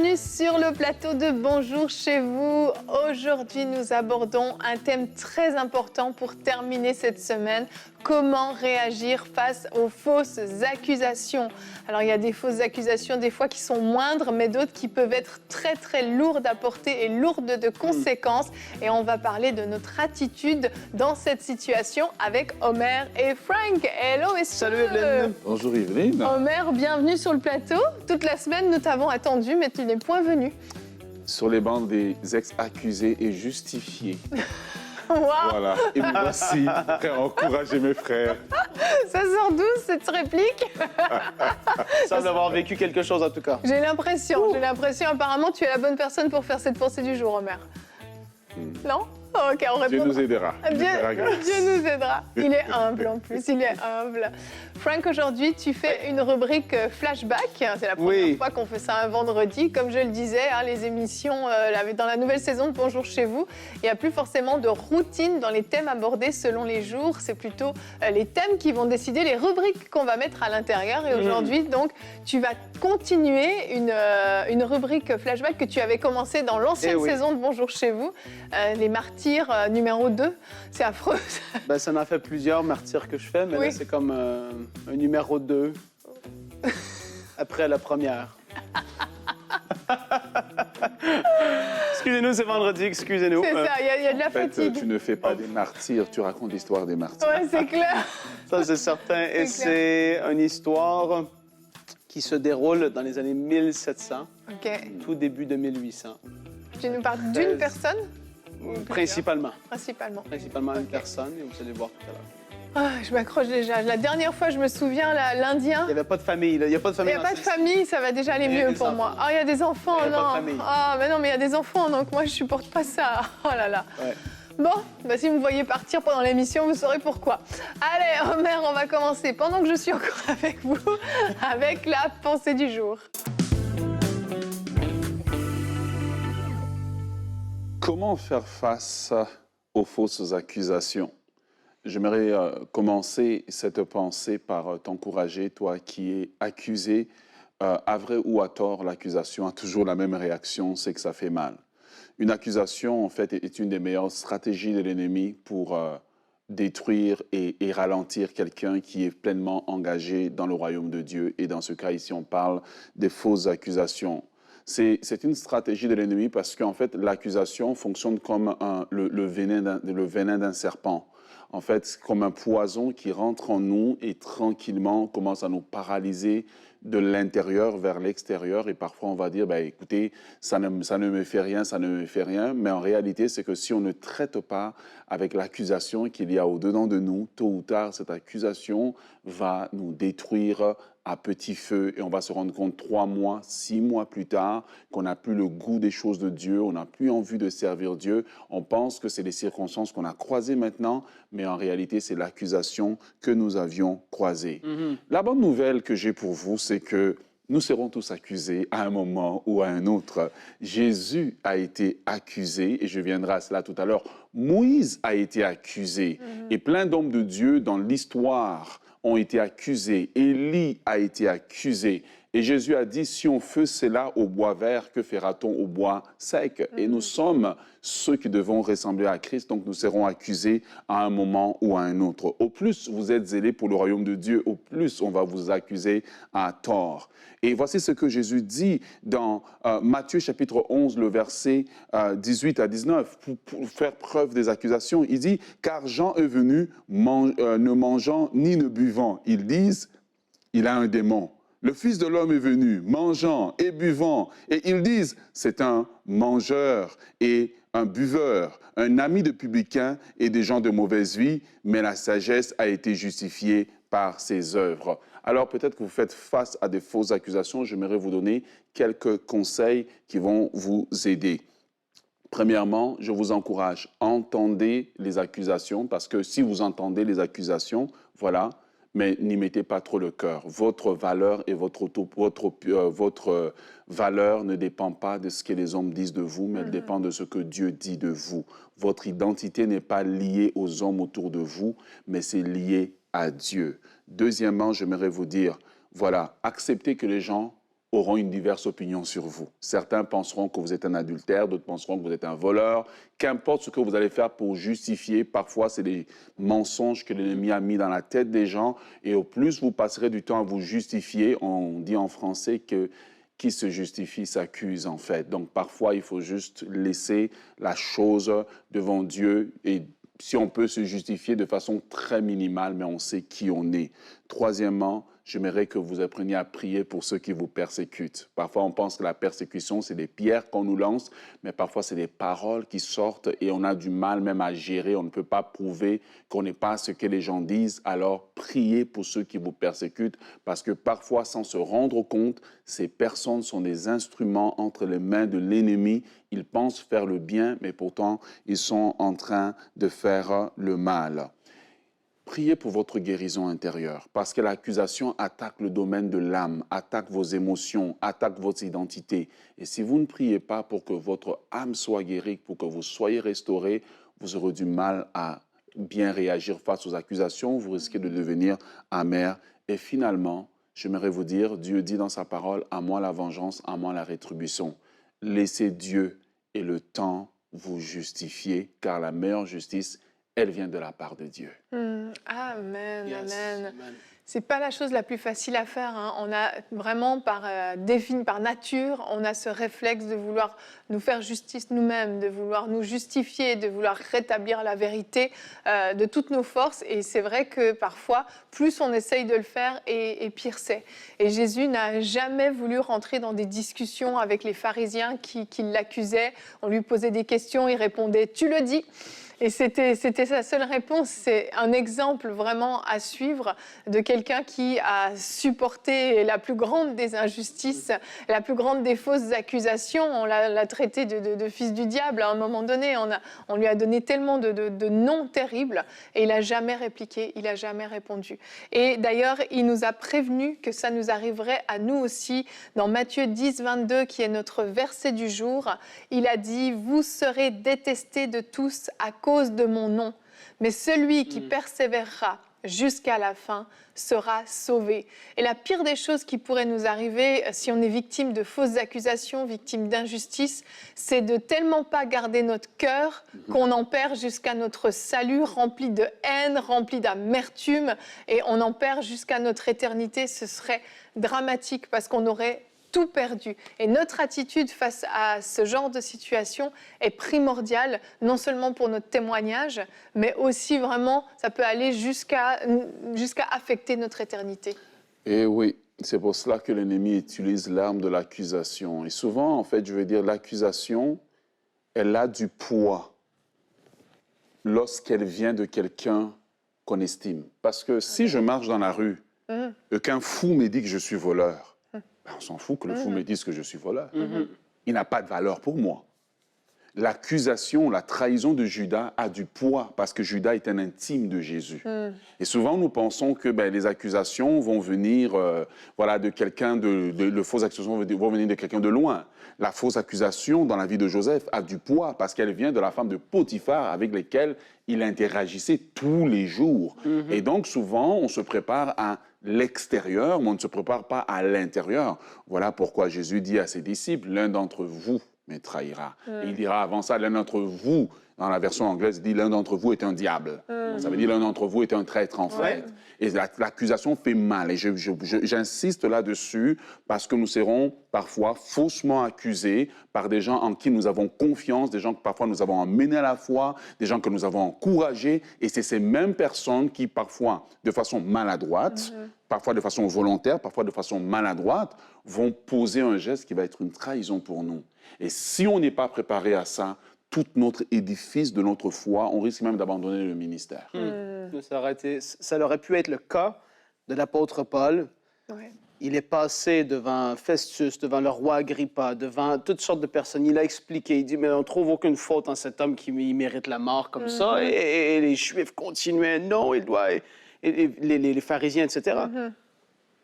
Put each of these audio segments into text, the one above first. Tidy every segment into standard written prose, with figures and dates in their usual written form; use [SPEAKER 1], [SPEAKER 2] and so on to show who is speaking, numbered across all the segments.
[SPEAKER 1] bienvenue sur le plateau de Bonjour chez vous. Aujourd'hui, nous abordons un thème très important pour terminer cette semaine. Comment réagir face aux fausses accusations? Alors, il y a des fausses accusations, des fois qui sont moindres, mais d'autres qui peuvent être très, très lourdes à porter et lourdes de conséquences. Et on va parler de notre attitude dans cette situation avec Omer et Frank. Hello, messieurs!
[SPEAKER 2] Salut, Evelyne!
[SPEAKER 3] Bonjour Evelyne.
[SPEAKER 1] Omer, bienvenue sur le plateau. Toute la semaine, nous t'avons attendu, mais tu n'es point venu.
[SPEAKER 3] Sur les bancs des ex-accusés et justifiés.
[SPEAKER 1] Wow.
[SPEAKER 3] Voilà. Et moi aussi, pour encourager mes frères.
[SPEAKER 1] Ça sort d'où, cette réplique?
[SPEAKER 2] Semble avoir vécu quelque chose en tout cas.
[SPEAKER 1] J'ai l'impression. Apparemment, tu es la bonne personne pour faire cette pensée du jour, Omer. Non? Ok, on répond.
[SPEAKER 3] Dieu nous aidera.
[SPEAKER 1] Dieu nous aidera. Il est humble en plus, il est humble. Frank, aujourd'hui, tu fais une rubrique flashback. C'est la première fois qu'on fait ça un vendredi. Comme je le disais, les émissions dans la nouvelle saison de Bonjour chez vous, il n'y a plus forcément de routine dans les thèmes abordés selon les jours. C'est plutôt les thèmes qui vont décider les rubriques qu'on va mettre à l'intérieur. Et aujourd'hui, donc, tu vas continuer une rubrique flashback que tu avais commencé dans l'ancienne saison de Bonjour chez vous, les martyrs numéro 2. C'est affreux.
[SPEAKER 2] Ça en fait plusieurs martyrs que je fais, mais là, c'est comme un numéro 2 après la première. Excusez-nous, c'est vendredi, excusez-nous.
[SPEAKER 1] C'est ça, il y a de la fatigue.
[SPEAKER 3] Tu ne fais pas des martyrs, tu racontes l'histoire des martyrs.
[SPEAKER 1] Oui, c'est clair.
[SPEAKER 2] Ça, c'est certain. Et c'est une histoire qui se déroule dans les années 1700, tout début de 1800.
[SPEAKER 1] Tu nous parles d'une personne?
[SPEAKER 2] Principalement.
[SPEAKER 1] Principalement
[SPEAKER 2] Une personne, et vous allez voir tout à l'heure.
[SPEAKER 1] Je m'accroche déjà. La dernière fois, je me souviens, l'Indien.
[SPEAKER 2] Il n'y avait pas de famille. Il n'y a pas de famille.
[SPEAKER 1] Il n'y a pas de famille, ça va déjà aller mieux pour moi. Il y a des enfants,
[SPEAKER 2] il y a
[SPEAKER 1] non.
[SPEAKER 2] pas de famille.
[SPEAKER 1] Mais non, mais il y a des enfants, donc moi, je supporte pas ça. Oh là là.
[SPEAKER 2] Ouais.
[SPEAKER 1] Bon, si vous me voyez partir pendant l'émission, vous saurez pourquoi. Allez, Omer, on va commencer. Pendant que je suis encore avec vous, avec la pensée du jour.
[SPEAKER 3] Comment faire face aux fausses accusations? J'aimerais commencer cette pensée par t'encourager, toi qui es accusé, à vrai ou à tort, l'accusation a toujours la même réaction, c'est que ça fait mal. Une accusation, en fait, est une des meilleures stratégies de l'ennemi pour détruire et ralentir quelqu'un qui est pleinement engagé dans le royaume de Dieu. Et dans ce cas ici, on parle des fausses accusations. C'est une stratégie de l'ennemi parce qu'en fait, l'accusation fonctionne comme le venin d'un serpent. En fait, comme un poison qui rentre en nous et tranquillement commence à nous paralyser de l'intérieur vers l'extérieur. Et parfois, on va dire, écoutez, ça ne me fait rien, ça ne me fait rien. Mais en réalité, c'est que si on ne traite pas avec l'accusation qu'il y a au-dedans de nous, tôt ou tard, cette accusation va nous détruire à petit feu et on va se rendre compte 3 mois, 6 mois plus tard qu'on n'a plus le goût des choses de Dieu, on n'a plus envie de servir Dieu. On pense que c'est les circonstances qu'on a croisées maintenant, mais en réalité, c'est l'accusation que nous avions croisée. La bonne nouvelle que j'ai pour vous, c'est que nous serons tous accusés à un moment ou à un autre. Jésus a été accusé, et je viendrai à cela tout à l'heure. Moïse a été accusé, et plein d'hommes de Dieu dans l'histoire ont été accusés. Élie a été accusé. Et Jésus a dit, si on fait cela au bois vert, que fera-t-on au bois sec? Et nous sommes ceux qui devons ressembler à Christ, donc nous serons accusés à un moment ou à un autre. Au plus vous êtes zélés pour le royaume de Dieu, au plus on va vous accuser à tort. Et voici ce que Jésus dit dans Matthieu chapitre 11, le verset 18 à 19, pour faire preuve des accusations. Il dit, car Jean est venu ne mangeant ni ne buvant. Ils disent, il a un démon. Le Fils de l'homme est venu, mangeant et buvant. Et ils disent, c'est un mangeur et un buveur, un ami de publicains et des gens de mauvaise vie, mais la sagesse a été justifiée par ses œuvres. Alors peut-être que vous faites face à des fausses accusations. J'aimerais vous donner quelques conseils qui vont vous aider. Premièrement, je vous encourage, entendez les accusations, parce que si vous entendez les accusations, voilà, mais n'y mettez pas trop le cœur. Votre valeur et votre valeur ne dépend pas de ce que les hommes disent de vous, mais elle dépend de ce que Dieu dit de vous. Votre identité n'est pas liée aux hommes autour de vous, mais c'est lié à Dieu. Deuxièmement, j'aimerais vous dire, voilà, acceptez que les gens auront une diverse opinion sur vous. Certains penseront que vous êtes un adultère, d'autres penseront que vous êtes un voleur. Qu'importe ce que vous allez faire pour justifier, parfois c'est des mensonges que l'ennemi a mis dans la tête des gens. Et au plus vous passerez du temps à vous justifier, on dit en français que qui se justifie s'accuse en fait. Donc parfois il faut juste laisser la chose devant Dieu et si on peut se justifier de façon très minimale, mais on sait qui on est. Troisièmement, j'aimerais que vous appreniez à prier pour ceux qui vous persécutent. Parfois, on pense que la persécution, c'est des pierres qu'on nous lance, mais parfois, c'est des paroles qui sortent et on a du mal même à gérer. On ne peut pas prouver qu'on n'est pas ce que les gens disent. Alors, priez pour ceux qui vous persécutent parce que parfois, sans se rendre compte, ces personnes sont des instruments entre les mains de l'ennemi. Ils pensent faire le bien, mais pourtant, ils sont en train de faire le mal. Priez pour votre guérison intérieure, parce que l'accusation attaque le domaine de l'âme, attaque vos émotions, attaque votre identité. Et si vous ne priez pas pour que votre âme soit guérie, pour que vous soyez restauré, vous aurez du mal à bien réagir face aux accusations, vous risquez de devenir amer. Et finalement, j'aimerais vous dire, Dieu dit dans sa parole, « À moi la vengeance, à moi la rétribution ». Laissez Dieu et le temps vous justifier, car la meilleure justice, elle vient de la part de Dieu.
[SPEAKER 1] Amen,
[SPEAKER 2] Yes,
[SPEAKER 1] amen.
[SPEAKER 2] amen.
[SPEAKER 1] C'est pas la chose la plus facile à faire. Hein. On a vraiment, par nature, on a ce réflexe de vouloir nous faire justice nous-mêmes, de vouloir nous justifier, de vouloir rétablir la vérité de toutes nos forces. Et c'est vrai que parfois, plus on essaye de le faire, et pire c'est. Et Jésus n'a jamais voulu rentrer dans des discussions avec les pharisiens qui l'accusaient. On lui posait des questions, il répondait « tu le dis ». Et c'était sa seule réponse. C'est un exemple vraiment à suivre de quelqu'un qui a supporté la plus grande des injustices, la plus grande des fausses accusations. On l'a traité de fils du diable à un moment donné. On lui a donné tellement de noms terribles et il n'a jamais répliqué, il n'a jamais répondu. Et d'ailleurs, il nous a prévenu que ça nous arriverait à nous aussi. Dans Matthieu 10, 22, qui est notre verset du jour, il a dit « Vous serez détestés de tous à cause de mon nom, mais celui qui persévérera jusqu'à la fin sera sauvé. » Et la pire des choses qui pourrait nous arriver si on est victime de fausses accusations, victime d'injustice, c'est de tellement pas garder notre cœur qu'on en perd jusqu'à notre salut, rempli de haine, rempli d'amertume, et on en perd jusqu'à notre éternité. Ce serait dramatique parce qu'on aurait tout perdu. Et notre attitude face à ce genre de situation est primordiale, non seulement pour notre témoignage, mais aussi vraiment, ça peut aller jusqu'à affecter notre éternité.
[SPEAKER 3] Et oui, c'est pour cela que l'ennemi utilise l'arme de l'accusation. Et souvent, en fait, je veux dire, l'accusation, elle a du poids lorsqu'elle vient de quelqu'un qu'on estime. Parce que si je marche dans la rue et qu'un fou me dit que je suis voleur, on s'en fout que le fou me dise que je suis voleur. Il n'a pas de valeur pour moi. L'accusation, la trahison de Judas a du poids parce que Judas est un intime de Jésus. Et souvent, nous pensons que les accusations vont venir de quelqu'un, les fausses accusations vont venir de quelqu'un de loin. La fausse accusation dans la vie de Joseph a du poids parce qu'elle vient de la femme de Potiphar avec laquelle il interagissait tous les jours. Et donc, souvent, on se prépare à l'extérieur, mais on ne se prépare pas à l'intérieur. Voilà pourquoi Jésus dit à ses disciples, l'un d'entre vous me trahira. Et il dira avant ça, l'un d'entre vous, dans la version anglaise, il dit l'un d'entre vous est un diable. Ça veut dire l'un d'entre vous est un traître en fait. Et l'accusation fait mal. Et j'insiste là-dessus parce que nous serons parfois faussement accusés par des gens en qui nous avons confiance, des gens que parfois nous avons emmenés à la foi, des gens que nous avons encouragés. Et c'est ces mêmes personnes qui parfois, de façon maladroite, parfois de façon volontaire, parfois de façon maladroite, vont poser un geste qui va être une trahison pour nous. Et si on n'est pas préparé à ça, tout notre édifice de notre foi, on risque même d'abandonner le ministère.
[SPEAKER 2] Ça aurait pu être le cas de l'apôtre Paul. Il est passé devant Festus, devant le roi Agrippa, devant toutes sortes de personnes. Il a expliqué, il dit, mais on ne trouve aucune faute en cet homme qui mérite la mort comme ça. Et les Juifs continuaient, non, il doit... Et les pharisiens, etc.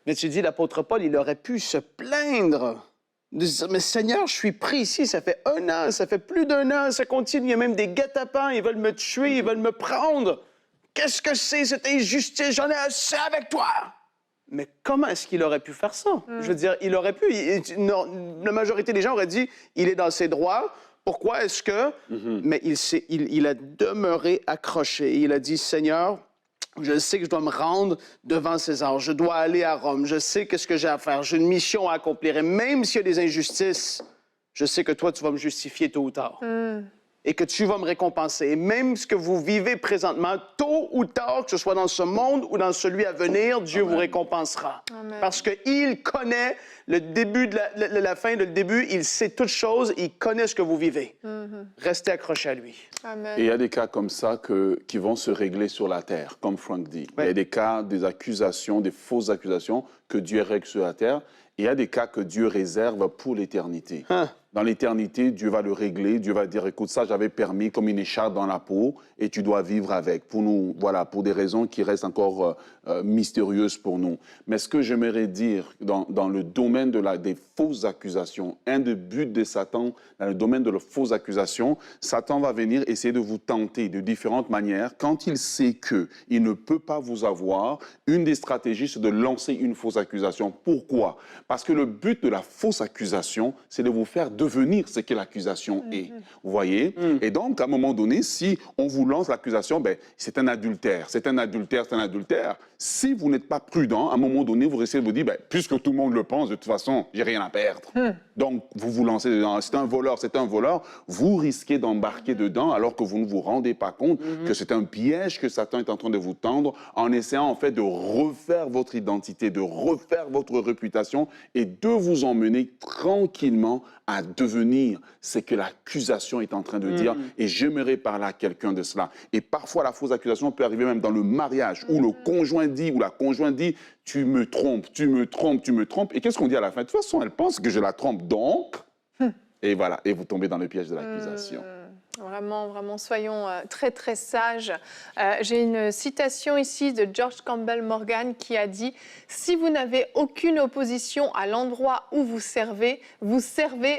[SPEAKER 2] Mais tu dis, l'apôtre Paul, il aurait pu se plaindre. De dire, mais Seigneur, je suis pris ici, ça fait 1 an, ça fait plus d'1 an, ça continue, il y a même des guet-apens, ils veulent me tuer, ils veulent me prendre. Qu'est-ce que c'est, cette injustice? J'en ai assez avec toi. Mais comment est-ce qu'il aurait pu faire ça? Je veux dire, il aurait pu... la majorité des gens auraient dit, il est dans ses droits. Pourquoi est-ce que... Mais il a demeuré accroché. Il a dit, Seigneur, je sais que je dois me rendre devant César. Je dois aller à Rome. Je sais qu'est-ce que j'ai à faire. J'ai une mission à accomplir. Et même s'il y a des injustices, je sais que toi, tu vas me justifier tôt ou tard. Et que tu vas me récompenser. Et même ce que vous vivez présentement, tôt ou tard, que ce soit dans ce monde ou dans celui à venir, Dieu vous récompensera. Amen. Parce qu'il connaît le début de la fin, le début, il sait toutes choses, il connaît ce que vous vivez. Restez accrochés à lui.
[SPEAKER 1] Amen.
[SPEAKER 3] Et il y a des cas comme ça qui vont se régler sur la terre, comme Frank dit. Il y a des cas, des accusations, des fausses accusations que Dieu règle sur la terre. Et il y a des cas que Dieu réserve pour l'éternité. Dans l'éternité, Dieu va le régler. Dieu va dire, écoute, ça, j'avais permis comme une écharpe dans la peau et tu dois vivre avec. Pour nous, voilà, pour des raisons qui restent encore mystérieuses pour nous. Mais ce que j'aimerais dire dans le domaine des fausses accusations, un des buts de Satan, dans le domaine de la fausse accusation, Satan va venir essayer de vous tenter de différentes manières. Quand il sait qu'il ne peut pas vous avoir, une des stratégies, c'est de lancer une fausse accusation. Pourquoi? Parce que le but de la fausse accusation, c'est de vous faire devenir ce que l'accusation est. Vous voyez? Et donc, à un moment donné, si on vous lance l'accusation, ben, c'est un adultère, c'est un adultère, c'est un adultère. Si vous n'êtes pas prudent, à un moment donné, vous risquez de vous dire, ben, puisque tout le monde le pense, de toute façon, j'ai rien à perdre. Donc, vous lancez dedans. C'est un voleur, c'est un voleur. Vous risquez d'embarquer dedans alors que vous ne vous rendez pas compte que c'est un piège que Satan est en train de vous tendre en essayant, en fait, de refaire votre identité, de refaire votre réputation et de vous emmener tranquillement à devenir ce que l'accusation est en train de dire. Et j'aimerais parler à quelqu'un de cela. Et parfois, la fausse accusation peut arriver même dans le mariage où le conjoint dit ou la conjointe dit « tu me trompes, tu me trompes, tu me trompes ». Et qu'est-ce qu'on dit à la fin? De toute façon, elle pense que je la trompe, donc... Et voilà, et vous tombez dans le piège de l'accusation.
[SPEAKER 1] Vraiment, vraiment, soyons très, très sages. J'ai une citation ici de George Campbell Morgan qui a dit « Si vous n'avez aucune opposition à l'endroit où vous servez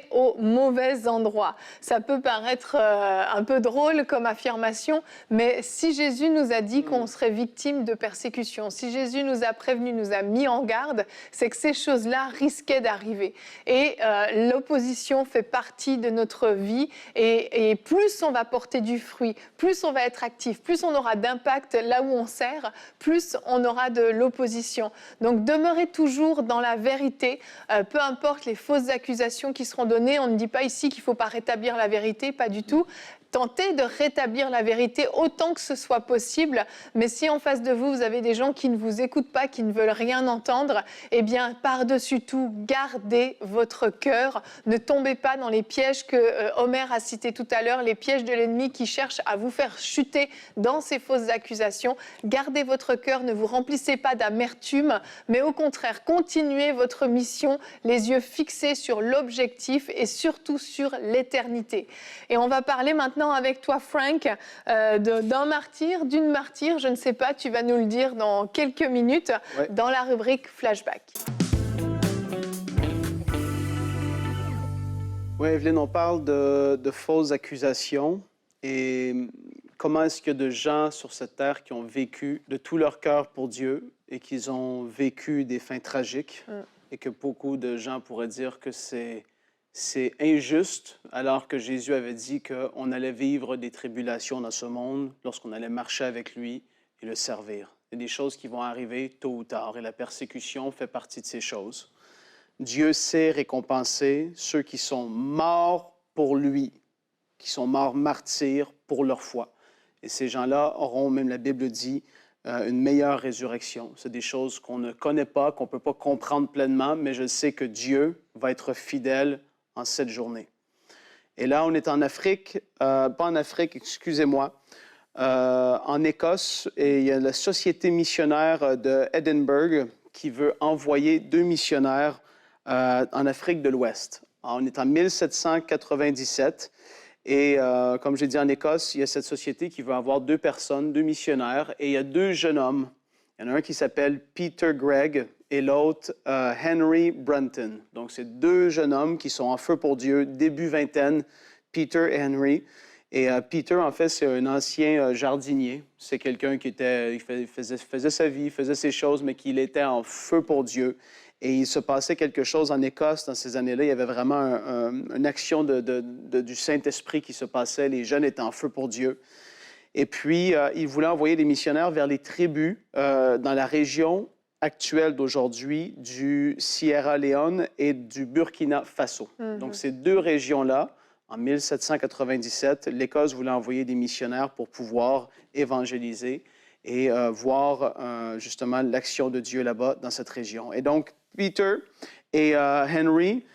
[SPEAKER 1] au mauvais endroit ». Ça peut paraître un peu drôle comme affirmation, mais si Jésus nous a dit qu'on serait victime de persécution, si Jésus nous a prévenus, nous a mis en garde, c'est que ces choses-là risquaient d'arriver. Et l'opposition fait partie de notre vie et plus on va porter du fruit, plus on va être actif, plus on aura d'impact là où on sert, plus on aura de l'opposition. Donc demeurez toujours dans la vérité, peu importe les fausses accusations qui seront données. On ne dit pas ici qu'il ne faut pas rétablir la vérité, pas du tout. Tentez de rétablir la vérité autant que ce soit possible, mais si en face de vous, vous avez des gens qui ne vous écoutent pas, qui ne veulent rien entendre, eh bien, par-dessus tout, gardez votre cœur. Ne tombez pas dans les pièges que Homer a cités tout à l'heure, les pièges de l'ennemi qui cherchent à vous faire chuter dans ces fausses accusations. Gardez votre cœur, ne vous remplissez pas d'amertume, mais au contraire, continuez votre mission, les yeux fixés sur l'objectif et surtout sur l'éternité. Et on va parler maintenant avec toi, Frank, d'un martyr, d'une martyre, je ne sais pas, tu vas nous le dire dans quelques minutes, dans la rubrique Flashback.
[SPEAKER 2] Oui, Evelyne, on parle de fausses accusations et comment est-ce qu'il y a de gens sur cette terre qui ont vécu de tout leur cœur pour Dieu et qu'ils ont vécu des fins tragiques et que beaucoup de gens pourraient dire que c'est injuste, alors que Jésus avait dit qu'on allait vivre des tribulations dans ce monde lorsqu'on allait marcher avec lui et le servir. Il y a des choses qui vont arriver tôt ou tard et la persécution fait partie de ces choses. Dieu sait récompenser ceux qui sont morts pour lui, qui sont morts martyrs pour leur foi. Et ces gens-là auront, même la Bible dit, une meilleure résurrection. C'est des choses qu'on ne connaît pas, qu'on ne peut pas comprendre pleinement, mais je sais que Dieu va être fidèle en cette journée. Et là, on est en Afrique, pas en Afrique, excusez-moi, en Écosse, et il y a la Société missionnaire de Edinburgh qui veut envoyer 2 missionnaires en Afrique de l'Ouest. On est en 1797, et comme j'ai dit en Écosse, il y a cette société qui veut avoir 2 personnes, 2 missionnaires, et il y a 2 jeunes hommes. Il y en a un qui s'appelle Peter Gregg, et l'autre, Henry Brunton. Donc, c'est 2 jeunes hommes qui sont en feu pour Dieu, début vingtaine, Peter et Henry. Et Peter, en fait, c'est un ancien jardinier. C'est quelqu'un qui faisait sa vie, faisait ses choses, mais qu'il était en feu pour Dieu. Et il se passait quelque chose en Écosse dans ces années-là. Il y avait vraiment une action du Saint-Esprit qui se passait. Les jeunes étaient en feu pour Dieu. Et puis, il voulait envoyer des missionnaires vers les tribus dans la région actuelle d'aujourd'hui du Sierra Leone et du Burkina Faso. Donc, ces deux régions-là, en 1797, l'Écosse voulait envoyer des missionnaires pour pouvoir évangéliser et voir justement l'action de Dieu là-bas dans cette région. Et donc, Peter et Henry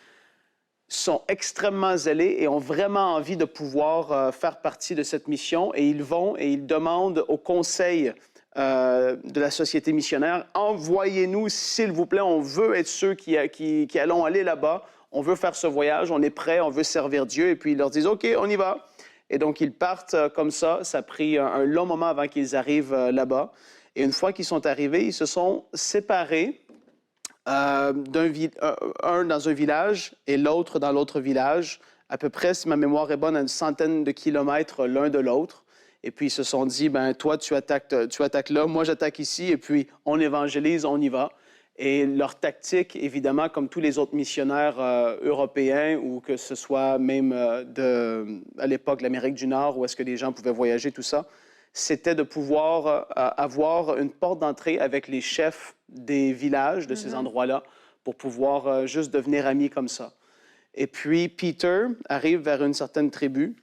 [SPEAKER 2] sont extrêmement zélés et ont vraiment envie de pouvoir faire partie de cette mission. Et ils vont et ils demandent au conseil de la société missionnaire, envoyez-nous, s'il vous plaît, on veut être ceux qui allons aller là-bas, on veut faire ce voyage, on est prêt, on veut servir Dieu. Et puis ils leur disent, OK, on y va. Et donc ils partent comme ça. Ça a pris un long moment avant qu'ils arrivent là-bas. Et une fois qu'ils sont arrivés, ils se sont séparés, un dans un village et l'autre dans l'autre village, à peu près, si ma mémoire est bonne, à une centaine de kilomètres l'un de l'autre. Et puis, ils se sont dit, ben toi, tu attaques là, moi, j'attaque ici, et puis on évangélise, on y va. Et leur tactique, évidemment, comme tous les autres missionnaires européens, ou que ce soit même à l'époque l'Amérique du Nord, où est-ce que les gens pouvaient voyager, tout ça, c'était de pouvoir avoir une porte d'entrée avec les chefs des villages de ces endroits-là pour pouvoir juste devenir amis comme ça. Et puis, Peter arrive vers une certaine tribu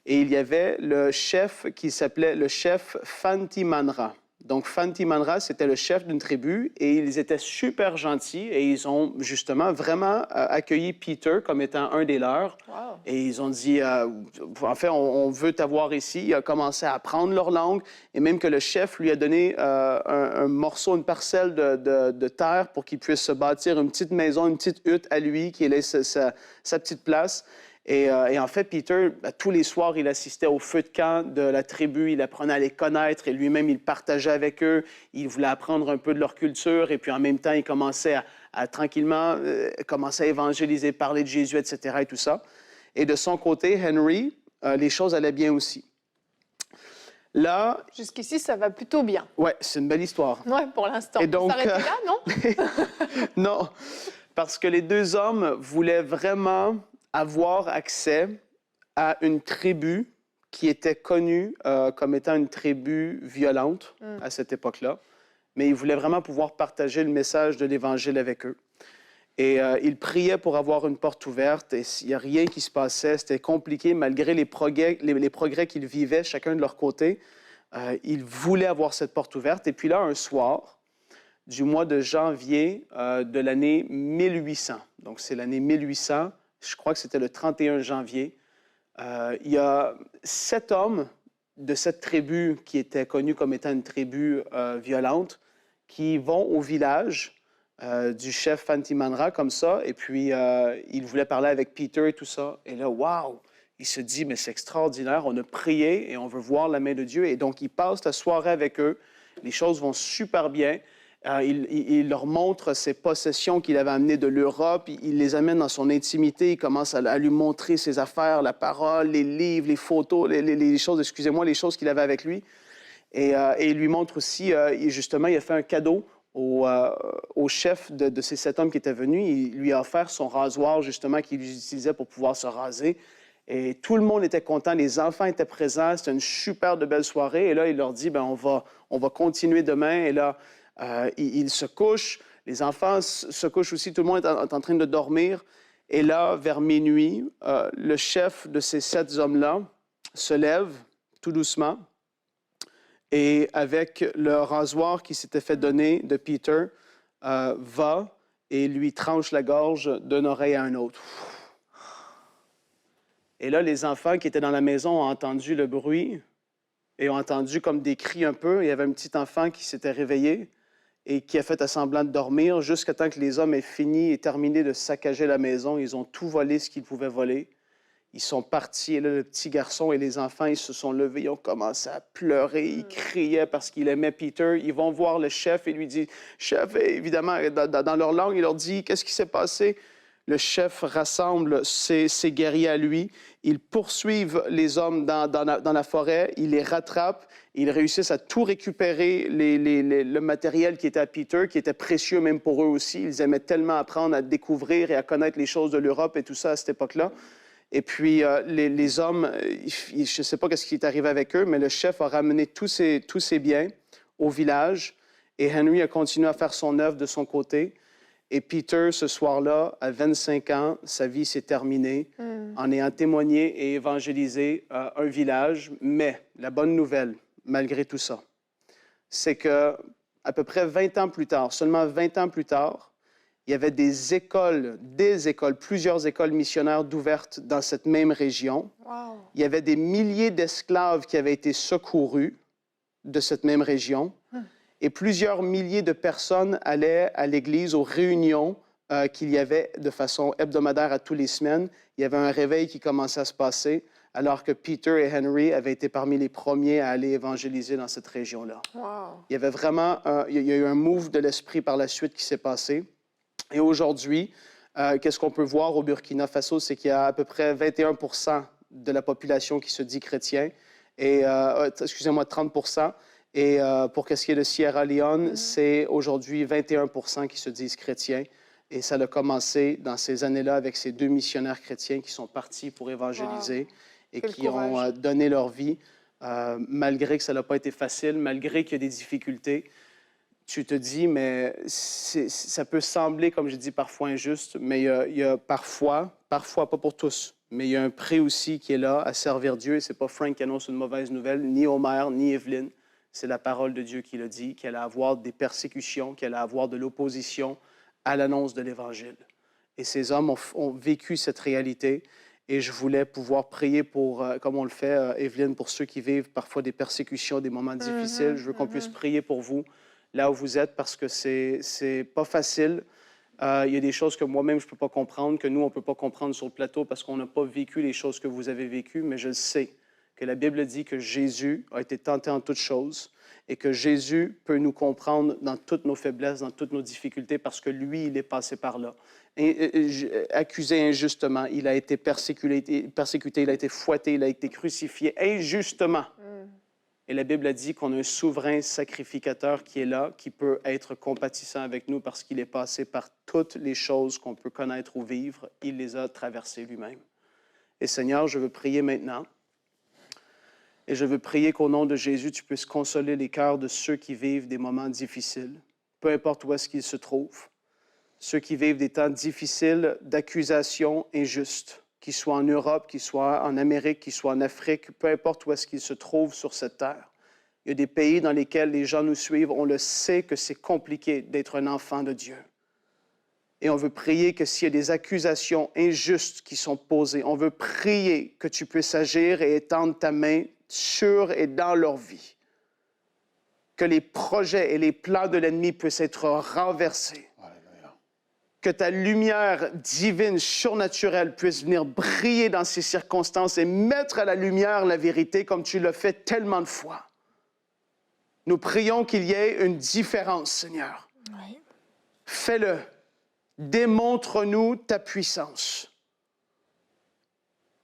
[SPEAKER 2] et il y avait le chef qui s'appelait le chef Fanti Manra. Donc, Fanti Manra, c'était le chef d'une tribu et ils étaient super gentils et ils ont justement vraiment accueilli Peter comme étant un des leurs. Wow. Et ils ont dit, en fait, on veut t'avoir ici. Il a commencé à apprendre leur langue et même que le chef lui a donné un morceau, une parcelle de terre pour qu'il puisse se bâtir une petite maison, une petite hutte à lui, qui ait sa petite place. Et en fait, Peter, tous les soirs, il assistait au feu de camp de la tribu, il apprenait à les connaître et lui-même, il partageait avec eux, il voulait apprendre un peu de leur culture et puis en même temps, il commençait à tranquillement commencer à évangéliser, parler de Jésus, etc. et tout ça. Et de son côté, Henry, les choses allaient bien aussi. Là...
[SPEAKER 1] Jusqu'ici, ça va plutôt bien.
[SPEAKER 2] Oui, c'est une belle histoire.
[SPEAKER 1] Oui, pour l'instant. On s'arrête là, non?
[SPEAKER 2] Non, parce que les deux hommes voulaient vraiment avoir accès à une tribu qui était connue comme étant une tribu violente à cette époque-là. Mais ils voulaient vraiment pouvoir partager le message de l'Évangile avec eux. Et ils priaient pour avoir une porte ouverte et il n'y a rien qui se passait. C'était compliqué malgré les progrès qu'ils vivaient chacun de leur côté. Ils voulaient avoir cette porte ouverte. Et puis là, un soir du mois de janvier de l'année 1800, donc c'est l'année 1800, je crois que c'était le 31 janvier, il y a 7 hommes de cette tribu qui était connue comme étant une tribu violente qui vont au village du chef Fanti Manra comme ça, et puis il voulait parler avec Peter et tout ça. Et là, waouh! Il se dit, mais c'est extraordinaire, on a prié et on veut voir la main de Dieu. Et donc, il passe la soirée avec eux. Les choses vont super bien. Il leur montre ses possessions qu'il avait amenées de l'Europe. Il les amène dans son intimité. Il commence à lui montrer ses affaires, la parole, les livres, les photos, les choses, excusez-moi, les choses qu'il avait avec lui. Et il lui montre aussi, justement, il a fait un cadeau au chef de ces 7 hommes qui étaient venus. Il lui a offert son rasoir, justement, qu'il utilisait pour pouvoir se raser. Et tout le monde était content, les enfants étaient présents. C'était une super de belle soirée. Et là, il leur dit, bien, on va continuer demain. Et là, ils se couchent, les enfants se couchent aussi, tout le monde est en train de dormir. Et là, vers minuit, le chef de ces 7 hommes-là se lève tout doucement et avec le rasoir qui s'était fait donner de Peter, va et lui tranche la gorge d'une oreille à une autre. Et là, les enfants qui étaient dans la maison ont entendu le bruit et ont entendu comme des cris un peu. Il y avait un petit enfant qui s'était réveillé et qui a fait semblant de dormir jusqu'à temps que les hommes aient fini et terminé de saccager la maison. Ils ont tout volé ce qu'ils pouvaient voler. Ils sont partis. Et là, le petit garçon et les enfants, ils se sont levés. Ils ont commencé à pleurer. Ils criaient parce qu'ils aimaient Peter. Ils vont voir le chef et lui disent... Chef, évidemment, dans leur langue, il leur dit, qu'est-ce qui s'est passé? Le chef rassemble ses guerriers à lui. Ils poursuivent les hommes dans la forêt. Ils les rattrapent. Ils réussissent à tout récupérer, le matériel qui était à Peter, qui était précieux même pour eux aussi. Ils aimaient tellement apprendre à découvrir et à connaître les choses de l'Europe et tout ça à cette époque-là. Et puis, les hommes, je ne sais pas ce qui est arrivé avec eux, mais le chef a ramené tous ses biens au village et Henry a continué à faire son œuvre de son côté. Et Peter, ce soir-là, à 25 ans, sa vie s'est terminée en ayant témoigné et évangélisé un village. Mais la bonne nouvelle, malgré tout ça, c'est qu'à peu près 20 ans plus tard, seulement 20 ans plus tard, il y avait des écoles, plusieurs écoles missionnaires d'ouvertes dans cette même région.
[SPEAKER 1] Wow.
[SPEAKER 2] Il y avait des milliers d'esclaves qui avaient été secourus de cette même région. Et plusieurs milliers de personnes allaient à l'église, aux réunions qu'il y avait de façon hebdomadaire à tous les semaines. Il y avait un réveil qui commençait à se passer, alors que Peter et Henry avaient été parmi les premiers à aller évangéliser dans cette région-là.
[SPEAKER 1] Wow.
[SPEAKER 2] Il y avait vraiment il y a eu un move de l'esprit par la suite qui s'est passé. Et aujourd'hui, qu'est-ce qu'on peut voir au Burkina Faso, c'est qu'il y a à peu près 21 % de la population qui se dit chrétien, et, 30 %. Et pour ce qui est de Sierra Leone, c'est aujourd'hui 21 % qui se disent chrétiens. Et ça a commencé dans ces années-là avec ces 2 missionnaires chrétiens qui sont partis pour évangéliser et
[SPEAKER 1] Quel
[SPEAKER 2] qui ont donné leur vie, malgré que ça n'a pas été facile, malgré qu'il y a des difficultés. Tu te dis, mais ça peut sembler, comme je dis, parfois injuste, mais il y a parfois, pas pour tous, mais il y a un prix aussi qui est là à servir Dieu. Et ce n'est pas Frank qui annonce une mauvaise nouvelle, ni Omer, ni Evelyne. C'est la parole de Dieu qui le dit, qu'il allait avoir des persécutions, qu'il allait avoir de l'opposition à l'annonce de l'Évangile. Et ces hommes ont vécu cette réalité. Et je voulais pouvoir prier pour, comme on le fait, Evelyne, pour ceux qui vivent parfois des persécutions, des moments difficiles. Je veux qu'on puisse prier pour vous là où vous êtes, parce que c'est pas facile. Il y a des choses que moi-même, je ne peux pas comprendre, que nous, on ne peut pas comprendre sur le plateau parce qu'on n'a pas vécu les choses que vous avez vécues, mais je le sais que la Bible dit que Jésus a été tenté en toutes choses et que Jésus peut nous comprendre dans toutes nos faiblesses, dans toutes nos difficultés, parce que lui, il est passé par là. Accusé injustement, il a été persécuté, il a été fouetté, il a été crucifié injustement. Et la Bible a dit qu'on a un souverain sacrificateur qui est là, qui peut être compatissant avec nous parce qu'il est passé par toutes les choses qu'on peut connaître ou vivre. Il les a traversées lui-même. Et Seigneur, je veux prier maintenant. Et je veux prier qu'au nom de Jésus, tu puisses consoler les cœurs de ceux qui vivent des moments difficiles, peu importe où est-ce qu'ils se trouvent. Ceux qui vivent des temps difficiles d'accusations injustes, qu'ils soient en Europe, qu'ils soient en Amérique, qu'ils soient en Afrique, peu importe où est-ce qu'ils se trouvent sur cette terre. Il y a des pays dans lesquels les gens nous suivent. On le sait que c'est compliqué d'être un enfant de Dieu. Et on veut prier que s'il y a des accusations injustes qui sont posées, on veut prier que tu puisses agir et étendre ta main sur et dans leur vie. Que les projets et les plans de l'ennemi puissent être renversés. Que ta lumière divine, surnaturelle, puisse venir briller dans ces circonstances et mettre à la lumière la vérité comme tu l'as fait tellement de fois. Nous prions qu'il y ait une différence, Seigneur.
[SPEAKER 1] Oui.
[SPEAKER 2] Fais-le. Démontre-nous ta puissance.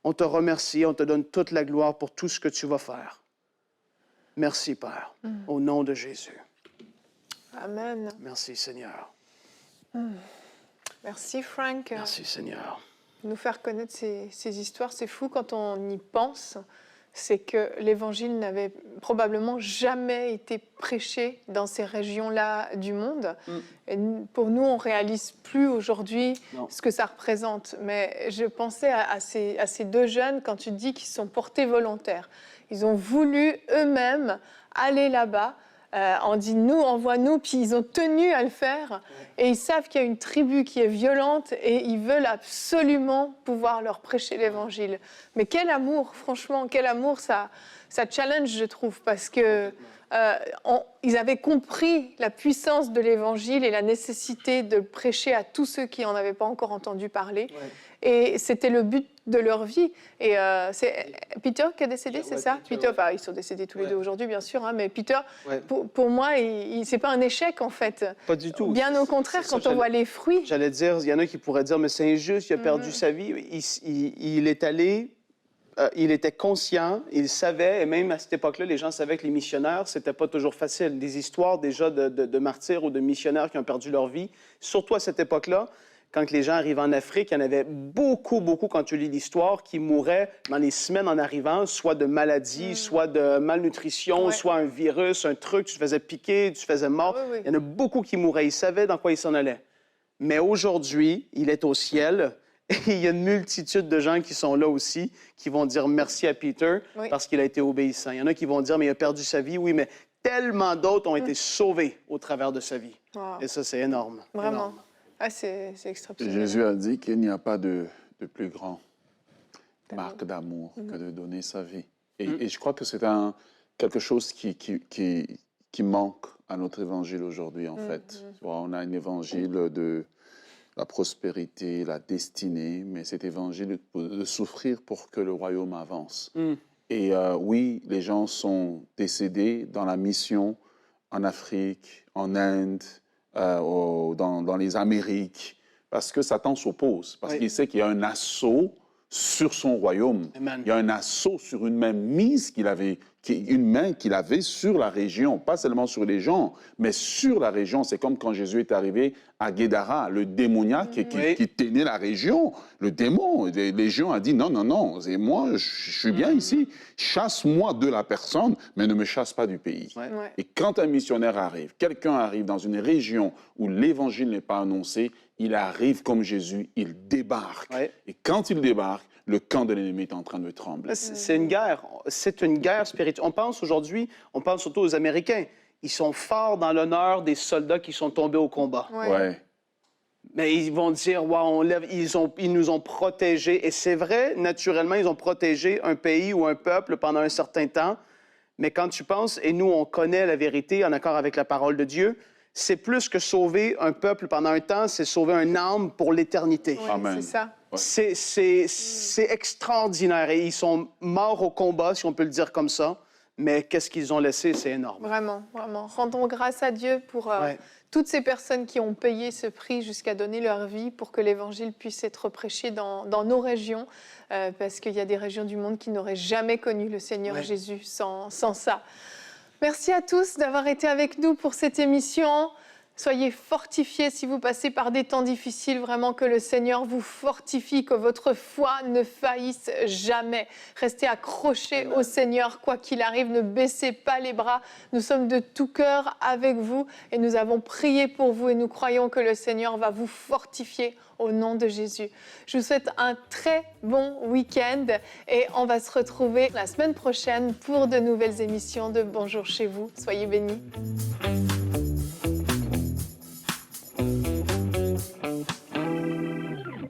[SPEAKER 2] On te remercie, on te donne toute la gloire pour tout ce que tu vas faire. Merci, Père, au nom de Jésus.
[SPEAKER 1] Amen.
[SPEAKER 2] Merci, Seigneur.
[SPEAKER 1] Merci, Frank.
[SPEAKER 2] Merci, Seigneur.
[SPEAKER 1] Nous faire connaître ces histoires, c'est fou quand on y pense. C'est que l'Évangile n'avait probablement jamais été prêché dans ces régions-là du monde. Et pour nous, on ne réalise plus aujourd'hui ce que ça représente. Mais je pensais à ces 2 jeunes, quand tu dis qu'ils sont portés volontaires. Ils ont voulu eux-mêmes aller là-bas. On dit « nous, envoie-nous », puis ils ont tenu à le faire. Et ils savent qu'il y a une tribu qui est violente et ils veulent absolument pouvoir leur prêcher l'Évangile. Mais quel amour, franchement, quel amour, ça challenge, je trouve, parce que ils avaient compris la puissance de l'Évangile et la nécessité de prêcher à tous ceux qui n'en avaient pas encore entendu parler. Et c'était le but de leur vie. Et c'est Peter qui est décédé, c'est ça? Peter, enfin, ils sont décédés tous les deux aujourd'hui, bien sûr, hein, mais Peter, pour moi, c'est pas un échec, en fait.
[SPEAKER 2] Pas du tout.
[SPEAKER 1] Bien au contraire, quand on voit les fruits.
[SPEAKER 2] J'allais dire, il y en a qui pourraient dire, mais c'est injuste, il a perdu sa vie. Il est allé... il était conscient, il savait, et même à cette époque-là, les gens savaient que les missionnaires, c'était pas toujours facile. Des histoires déjà de martyrs ou de missionnaires qui ont perdu leur vie, surtout à cette époque-là, quand les gens arrivaient en Afrique, il y en avait beaucoup, quand tu lis l'histoire, qui mouraient dans les semaines en arrivant, soit de maladie, soit de malnutrition, soit un virus, un truc, tu te faisais piquer, tu te faisais mort. Il y en a beaucoup qui mouraient, ils savaient dans quoi ils s'en allaient. Mais aujourd'hui, il est au ciel. Et il y a une multitude de gens qui sont là aussi, qui vont dire merci à Peter parce qu'il a été obéissant. Il y en a qui vont dire, mais il a perdu sa vie, oui, mais tellement d'autres ont été sauvés au travers de sa vie. Wow. Et ça, c'est énorme.
[SPEAKER 1] Vraiment.
[SPEAKER 2] Énorme.
[SPEAKER 1] Ah, c'est extraordinaire.
[SPEAKER 3] Jésus a dit qu'il n'y a pas de plus grand marque d'amour que de donner sa vie. Et je crois que c'est quelque chose qui manque à notre évangile aujourd'hui, en fait. On a un évangile de la prospérité, la destinée, mais cet évangile de souffrir pour que le royaume avance. Et oui, les gens sont décédés dans la mission en Afrique, en Inde, dans les Amériques, parce que Satan s'oppose, parce qu'il sait qu'il y a un assaut sur son royaume.
[SPEAKER 2] Amen.
[SPEAKER 3] Il y a un assaut sur une même mise une main qu'il avait sur la région, pas seulement sur les gens, mais sur la région. C'est comme quand Jésus est arrivé à Guédara, le démoniaque qui tenait la région. Le démon, les légions a dit non, c'est moi, je suis bien ici. Chasse-moi de la personne, mais ne me chasse pas du pays. Et quand un missionnaire arrive, quelqu'un arrive dans une région où l'évangile n'est pas annoncé, il arrive comme Jésus, il débarque. Et quand il débarque, le camp de l'ennemi est en train de trembler.
[SPEAKER 2] C'est une guerre spirituelle. On pense surtout aux Américains. Ils sont forts dans l'honneur des soldats qui sont tombés au combat. Mais ils vont dire, wow, ils nous ont protégés. Et c'est vrai, naturellement, ils ont protégé un pays ou un peuple pendant un certain temps. Mais quand tu penses, et nous, on connaît la vérité en accord avec la parole de Dieu, c'est plus que sauver un peuple pendant un temps, c'est sauver un âme pour l'éternité.
[SPEAKER 3] Amen.
[SPEAKER 1] C'est ça.
[SPEAKER 2] C'est extraordinaire. Et ils sont morts au combat, si on peut le dire comme ça. Mais qu'est-ce qu'ils ont laissé, c'est énorme.
[SPEAKER 1] Vraiment. Rendons grâce à Dieu pour toutes ces personnes qui ont payé ce prix jusqu'à donner leur vie pour que l'Évangile puisse être prêché dans nos régions, parce qu'il y a des régions du monde qui n'auraient jamais connu le Seigneur Jésus sans ça. Merci à tous d'avoir été avec nous pour cette émission. Soyez fortifiés si vous passez par des temps difficiles, vraiment que le Seigneur vous fortifie, que votre foi ne faillisse jamais. Restez accrochés au Seigneur, quoi qu'il arrive, ne baissez pas les bras. Nous sommes de tout cœur avec vous et nous avons prié pour vous et nous croyons que le Seigneur va vous fortifier au nom de Jésus. Je vous souhaite un très bon week-end et on va se retrouver la semaine prochaine pour de nouvelles émissions de Bonjour chez vous. Soyez bénis.